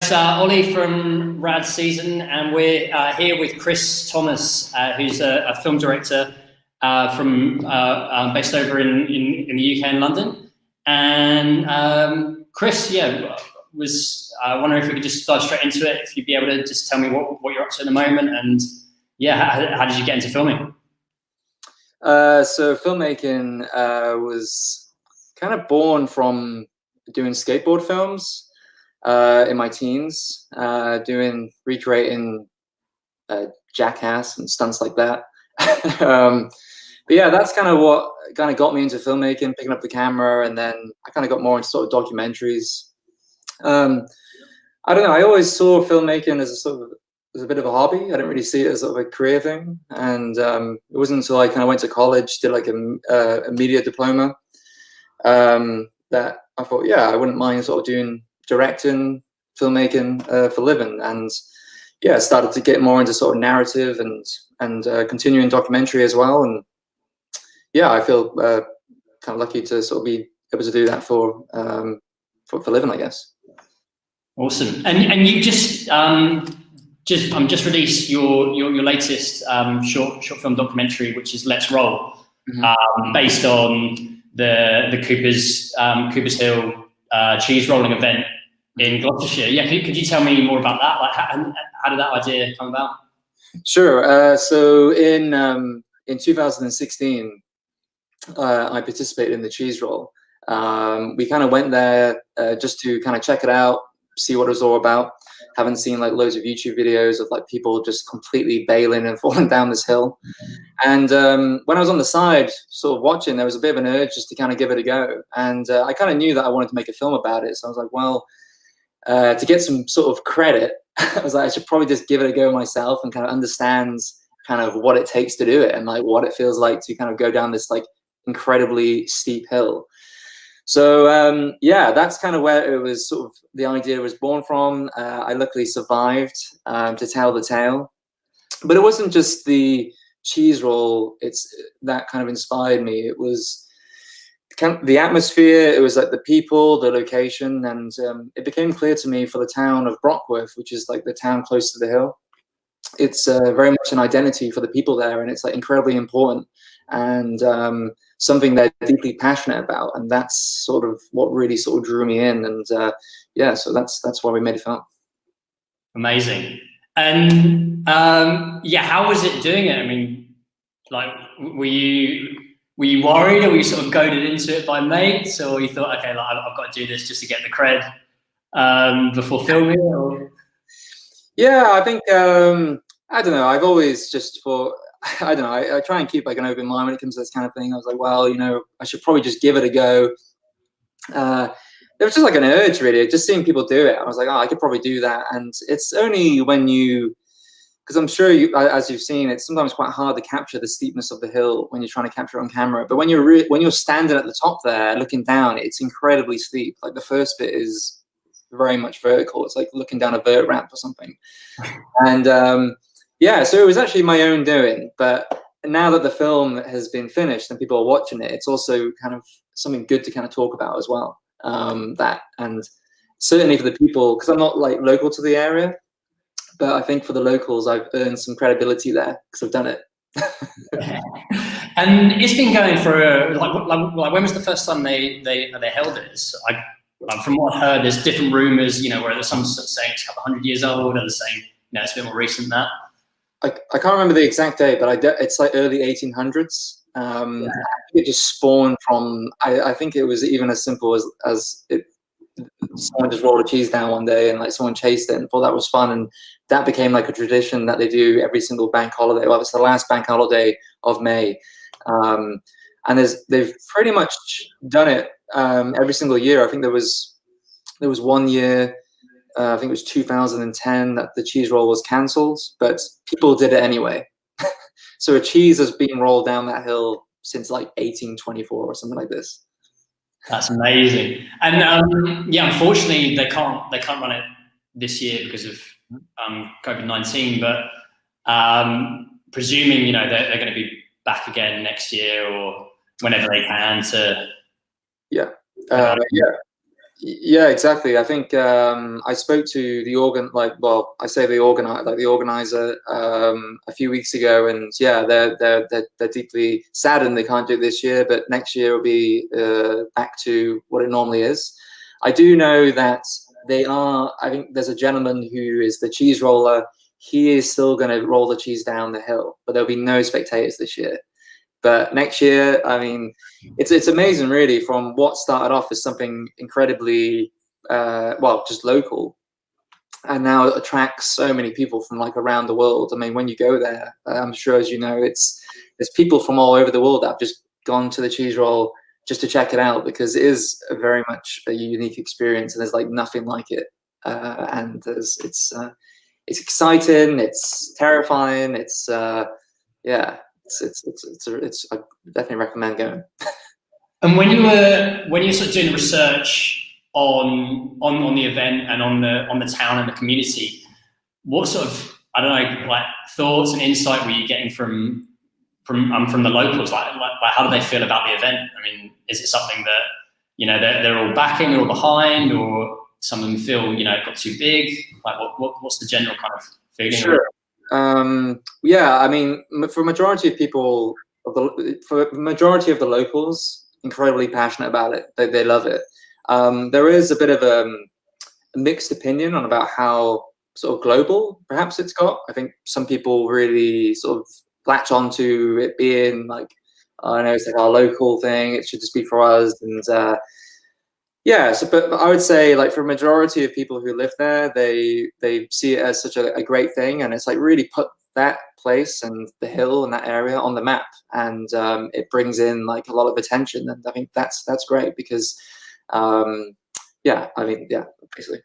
it's Ollie from Rad Season, and we're here with Chris Thomas, who's a film director from based over in the UK in London. And Chris, was wondering if we could just dive straight into it. If you'd be able to just tell me what you're up to at the moment, and how did you get into filming? So filmmaking was kind of born from doing skateboard films in my teens, recreating Jackass and stunts like that. But yeah, that's kind of what kind of got me into filmmaking, picking up the camera, and then I kind of got more into sort of documentaries. I don't know, I always saw filmmaking as a bit of a hobby. I didn't really see it as sort of a career thing. And it wasn't until I kind of went to college, did like a media diploma, that I thought, yeah, I wouldn't mind sort of doing directing, filmmaking for a living. And yeah, I started to get more into sort of narrative and continuing documentary as well. And yeah, I feel kind of lucky to sort of be able to do that for living, I guess. Awesome. And you just released your latest short film documentary, which is Let's Roll, based on the Cooper's Hill cheese rolling event in Gloucestershire. Yeah, could you tell me more about that? Like, how did that idea come about? Sure. So in 2016, I participated in the cheese roll. We kind of went there just to kind of check it out, see what it was all about. Haven't seen like loads of YouTube videos of like people just completely bailing and falling down this hill. And when I was on the side sort of watching, there was a bit of an urge just to kind of give it a go. And I kind of knew that I wanted to make a film about it. So I was like, well, to get some sort of credit, I was like, I should probably just give it a go myself and kind of understand kind of what it takes to do it and like what it feels like to kind of go down this like incredibly steep hill. So yeah, that's kind of where it was sort of the idea was born from. I luckily survived to tell the tale, but it wasn't just the cheese roll. It's that kind of inspired me. It was kind of the atmosphere. It was like the people, the location, and it became clear to me for the town of Brockworth, which is like the town close to the hill. It's very much an identity for the people there, and it's like incredibly important and something they're deeply passionate about, and that's sort of what really sort of drew me in. And yeah, so that's why we made a film. Amazing. And yeah, how was it doing it? I mean, like, were you worried, or were you sort of goaded into it by mates, or you thought, okay, like, I've got to do this just to get the cred before filming? Or? Yeah, I think I don't know. I've always just thought, I don't know. I try and keep like an open mind when it comes to this kind of thing. I was like, well, you know, I should probably just give it a go. It was just like an urge, really. Just seeing people do it, I was like, oh, I could probably do that. And it's only when because I'm sure you, as you've seen, it's sometimes quite hard to capture the steepness of the hill when you're trying to capture it on camera. But when you're standing at the top there, looking down, it's incredibly steep. Like the first bit is very much vertical. It's like looking down a vert ramp or something. And yeah, so it was actually my own doing. But now that the film has been finished and people are watching it, it's also kind of something good to kind of talk about as well. That, and certainly for the people, because I'm not like local to the area, but I think for the locals, I've earned some credibility there because I've done it. And it's been going for like when was the first time they held it? From what I heard, there's different rumors, you know, where there's some saying it's a couple 100 years old, and saying, you know, it's a bit more recent than that. I can't remember the exact date, but it's like early 1800s. Yeah. It just spawned from, I think it was even as simple as someone just rolled a cheese down one day and like someone chased it and thought that was fun, and that became like a tradition that they do every single bank holiday. Well, it's the last bank holiday of May, and they've pretty much done it every single year. I think there was 1 year, I think it was 2010, that the cheese roll was cancelled, but people did it anyway. So a cheese has been rolled down that hill since like 1824 or something like this. That's amazing. And yeah, unfortunately they can't run it this year because of COVID-19. But presuming, you know, they're going to be back again next year or whenever they can to. Yeah. Yeah, exactly. I think I spoke to the organizer a few weeks ago, and yeah, they're deeply saddened they can't do it this year, but next year will be back to what it normally is. I do know that they are. I think there's a gentleman who is the cheese roller. He is still going to roll the cheese down the hill, but there'll be no spectators this year. But next year, I mean, it's amazing, really, from what started off as something incredibly, just local, and now it attracts so many people from like around the world. I mean, when you go there, I'm sure, as you know, there's people from all over the world that have just gone to the cheese roll just to check it out, because it is very much a unique experience, and there's like nothing like it. And it's exciting, it's terrifying, yeah. I definitely recommend going. And when you were sort of doing research on the event and on the town and the community, what sort of, I don't know, like thoughts and insight were you getting from the locals? Like how do they feel about the event? I mean, is it something that, you know, they're all backing, they're all behind, or some of them feel, you know, it got too big? Like what's the general kind of feeling? Sure. Yeah, I mean, for majority of people, for the majority of the locals, incredibly passionate about it. They love it. There is a bit of a mixed opinion on about how sort of global perhaps it's got. I think some people really sort of latch onto it being like, I know it's like our local thing, it should just be for us. And yeah, but I would say, like, for a majority of people who live there, they see it as such a great thing, and it's like really put that place and the hill and that area on the map, and it brings in like a lot of attention, and I think that's great because yeah, I mean, yeah, basically.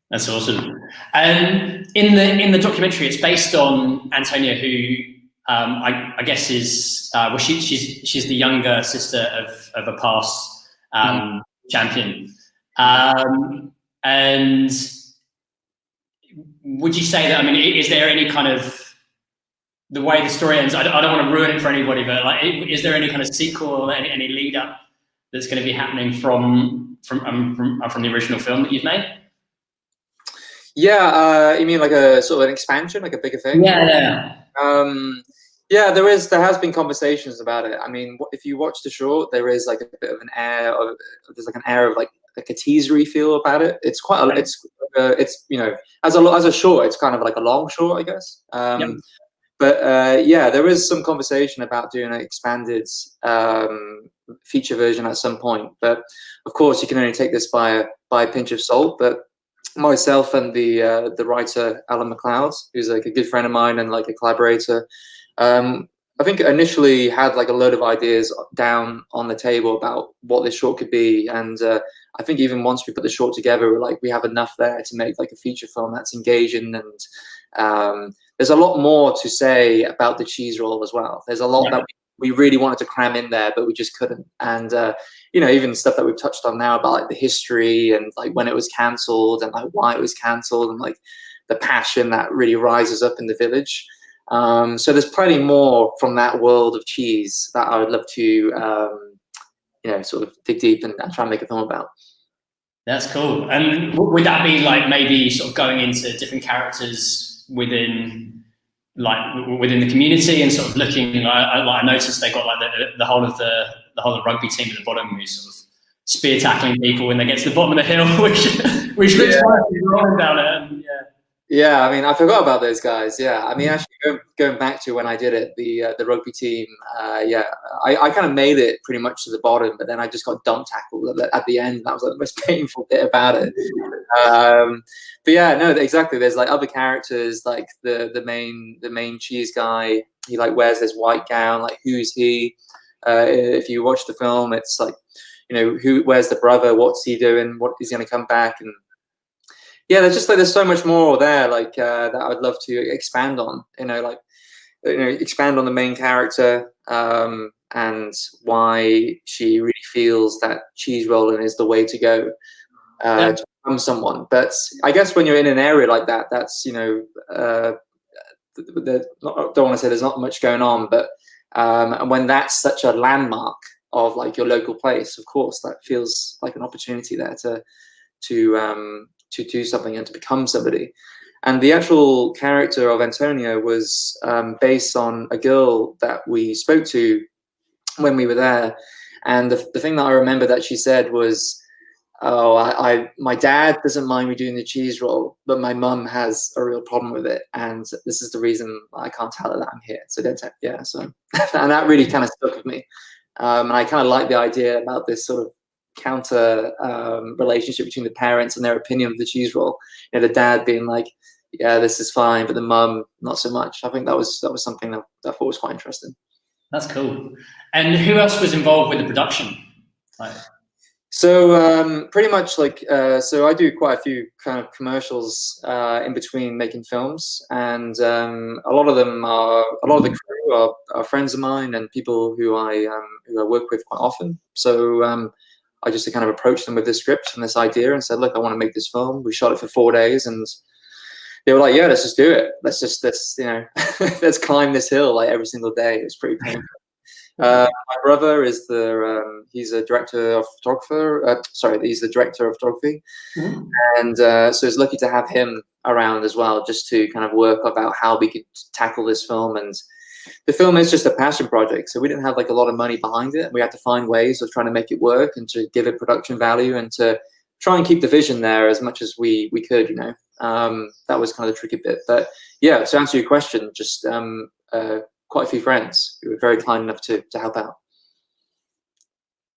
That's awesome. And in the documentary, it's based on Antonia, who I guess is she's the younger sister of a past champion. And would you say that, I mean, is there any kind of, the way the story ends, I don't want to ruin it for anybody, but like, is there any kind of sequel or any lead up that's going to be happening from the original film that you've made? Yeah, you mean like a sort of an expansion, like a bigger thing? Yeah. Yeah, there has been conversations about it. I mean, if you watch the short, there is like a bit of an air of, there's like an air of like a teasery feel about it. It's quite it's you know, as a short, it's kind of like a long short, I guess. Yep. But yeah, there is some conversation about doing an expanded feature version at some point. But of course, you can only take this by a pinch of salt. But myself and the writer Alan McLeod, who's like a good friend of mine and like a collaborator, I think initially had like a load of ideas down on the table about what this short could be, and I think even once we put the short together, we're like, we have enough there to make like a feature film that's engaging, and there's a lot more to say about the cheese roll as well. There's a lot that we really wanted to cram in there, but we just couldn't. And you know, even stuff that we've touched on now about like the history and like when it was cancelled and like why it was cancelled and like the passion that really rises up in the village. So there's plenty more from that world of cheese that I would love to, you know, sort of dig deep and try and make a film about. That's cool. And would that be like maybe sort of going into different characters within the community and sort of looking? I noticed they got like the whole of rugby team at the bottom, who's sort of spear tackling people when they get to the bottom of the hill, which looks like rolling down it. And, yeah, I mean, I forgot about those guys. Yeah, I mean, actually, going back to when I did it, the rugby team. Yeah, I kind of made it pretty much to the bottom, but then I just got dump tackled at the end. That was like the most painful bit about it. But yeah, no, exactly. There's like other characters, like the main cheese guy. He like wears this white gown. Like, who's he? If you watch the film, it's like, you know, where's the brother? What's he doing? What is he going to come back? And yeah, there's just like, there's so much more there, like that I would love to expand on. You know, like, you know, expand on the main character and why she really feels that cheese rolling is the way to go to become someone. But I guess when you're in an area like that, that's, you know, I don't want to say there's not much going on, but and when that's such a landmark of like your local place, of course, that feels like an opportunity there to do something and to become somebody. And the actual character of Antonia was based on a girl that we spoke to when we were there. And the thing that I remember that she said was, oh, my dad doesn't mind me doing the cheese roll, but my mum has a real problem with it. And this is the reason I can't tell her that I'm here. So don't tell. Yeah. So, and that really kind of stuck with me. And I kind of like the idea about this sort of counter relationship between the parents and their opinion of the cheese roll. You know, the dad being like, yeah, this is fine, but the mum not so much. I think that was something that I thought was quite interesting. That's cool. And who else was involved with the production? So pretty much like so I do quite a few kind of commercials in between making films, and a lot of the crew are friends of mine and people who I work with quite often. So I just kind of approached them with this script and this idea and said, look, I want to make this film. We shot it for 4 days, and they were like, yeah, let's just do it. Let's let's climb this hill like every single day. It's pretty painful. My brother is he's a director of photographer. He's the director of photography, and so it's lucky to have him around as well, just to kind of work about how we could tackle this film. And the film is just a passion project, so we didn't have like a lot of money behind it. We had to find ways of trying to make it work and to give it production value and to try and keep the vision there as much as we could. You know, that was kind of the tricky bit. But yeah, to answer your question, just quite a few friends who were very kind enough to help out.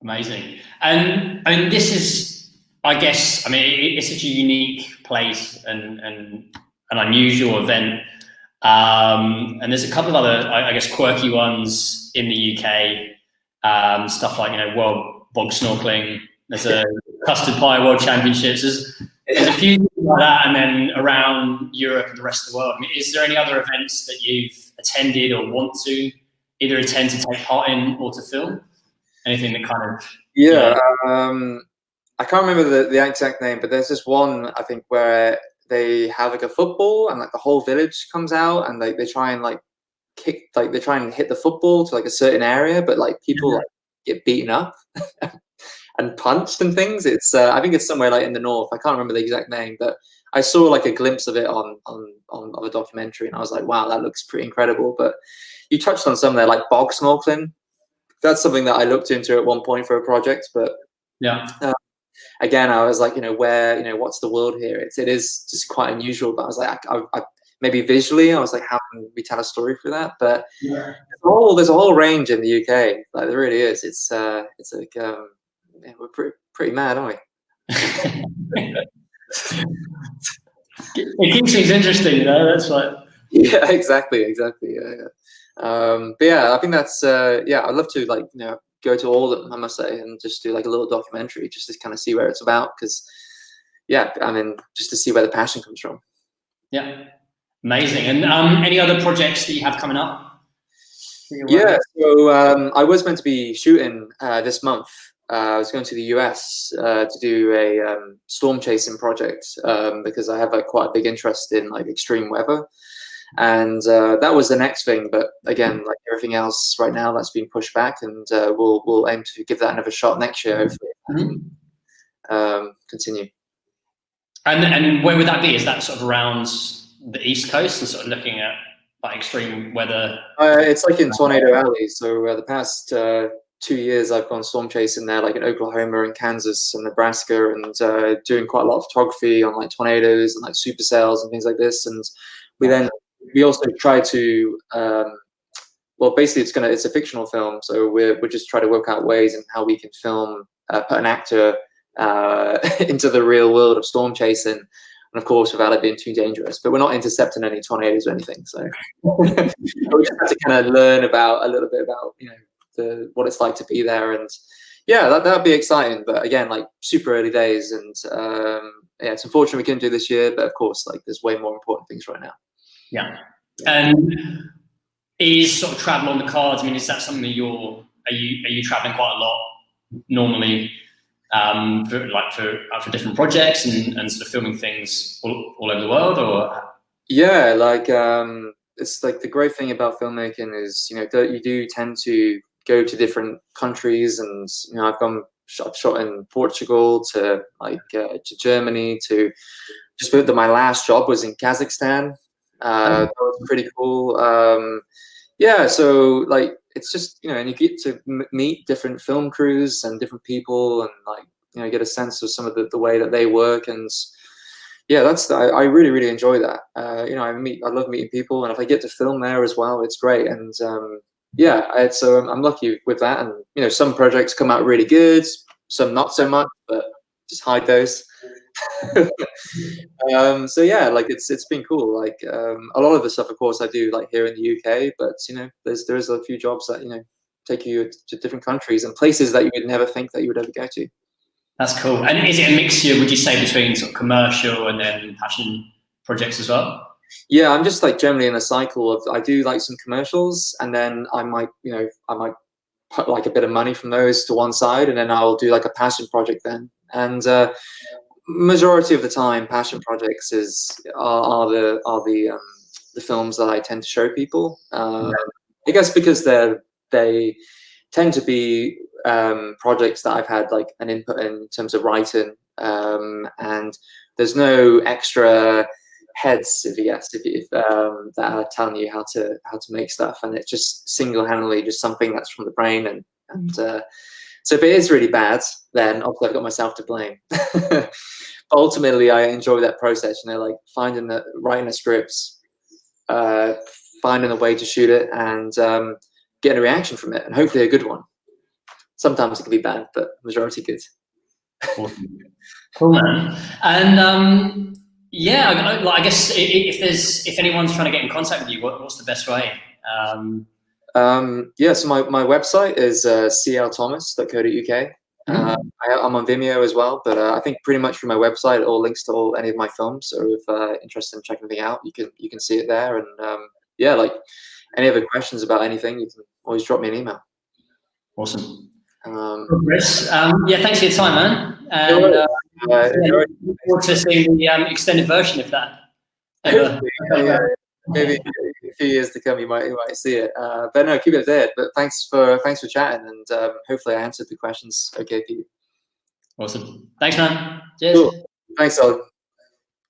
Amazing. And I mean, this is, I guess, I mean, it's such a unique place and an unusual event. And there's a couple of other, I guess, quirky ones in the UK. Stuff like, you know, world bog snorkeling. There's a custard pie world championships. There's a few things like that, and then around Europe and the rest of the world. I mean, is there any other events that you've attended or want to either attend to take part in or to film? Anything that kind of... Yeah. I can't remember the exact name, but there's this one, I think, where they have like a football and like the whole village comes out and like they try and like kick, like they try and hit the football to like a certain area, but like people like get beaten up and punched and things. It's I think it's somewhere like in the north. I can't remember the exact name, but I saw like a glimpse of it on a documentary, and I was like, wow, that looks pretty incredible. But you touched on some there, like bog snorkeling. That's something that I looked into at one point for a project, but again, I was like, what's the world here? It is just quite unusual. But I was like, I maybe visually, I was like, how can we tell a story for that? But there's a whole range in the UK. Like there really is. It's like we're pretty mad, aren't we? It keeps things interesting, you know. That's like exactly. But yeah, I think that's I'd love to like go to all of them, I must say, and just do like a little documentary just to kind of see where it's about, because I mean, just to see where the passion comes from. Yeah, amazing. And any other projects that you have coming up? Yeah, so I was meant to be shooting this month. I was going to the US to do a storm chasing project because I have like quite a big interest in like extreme weather, and that was the next thing. But again, like everything else right now, that's been pushed back, and we'll aim to give that another shot next year, hopefully. Continue. And where would that be? Is that sort of around the East Coast and sort of looking at like extreme weather? It's like in Tornado Alley. So the past 2 years I've gone storm chasing there, like in Oklahoma and Kansas and Nebraska, and doing quite a lot of photography on like tornadoes and like supercells and things like this. And we also try to basically it's a fictional film, so we're just trying to work out ways and how we can film put an actor into the real world of storm chasing, and of course without it being too dangerous. But we're not intercepting any tornadoes or anything, so we just have to kind of learn about a little bit about what it's like to be there. And that'd be exciting, but again, like super early days, and it's unfortunate we couldn't do this year, but of course like there's way more important things right now. And is sort of travel on the cards? I mean, is that something that are you traveling quite a lot normally for different projects and sort of filming things all over the world? Or it's like the great thing about filmmaking is you do tend to go to different countries, and I've shot in Portugal to to Germany to just my last job was in Kazakhstan. That was pretty cool. Yeah, so it's just and you get to meet different film crews and different people, and get a sense of some of the way that they work, and yeah, I really really enjoy that. I love meeting people, and if I get to film there as well, it's great. And yeah, so I'm lucky with that. And some projects come out really good, some not so much, but just hide those. So yeah, it's been cool. A lot of the stuff, of course, I do here in the UK, but there's a few jobs that take you to different countries and places that you would never think that you would ever go to. That's cool. And is it a mixture, would you say, between sort of commercial and then passion projects as well? Yeah, I'm just generally in a cycle of I do some commercials, and then I might put a bit of money from those to one side, and then I'll do a passion project then. And majority of the time, passion projects are the films that I tend to show people. I guess because they tend to be projects that I've had an input in terms of writing, and there's no extra heads that are telling you how to make stuff, and it's just single-handedly just something that's from the brain, and so if it is really bad, then obviously I've got myself to blame. But ultimately, I enjoy that process, writing a script, finding a way to shoot it, and getting a reaction from it, and hopefully a good one. Sometimes it can be bad, but majority good. Cool, man. And yeah, I guess if anyone's trying to get in contact with you, what's the best way? Yeah, so my website is clthomas.co.uk. I'm on Vimeo as well, but I think pretty much from my website it all links to any of my films. So if interested in checking anything out, you can see it there. And yeah, any other questions about anything, you can always drop me an email. Awesome. Chris, yeah, thanks for your time, man. And look forward to seeing the extended version of that. Maybe a few years to come, you might see it. But no, keep it there. But thanks for chatting, and hopefully I answered the questions okay for you. Awesome. Thanks, man. Cheers. Cool. Thanks, Ollie.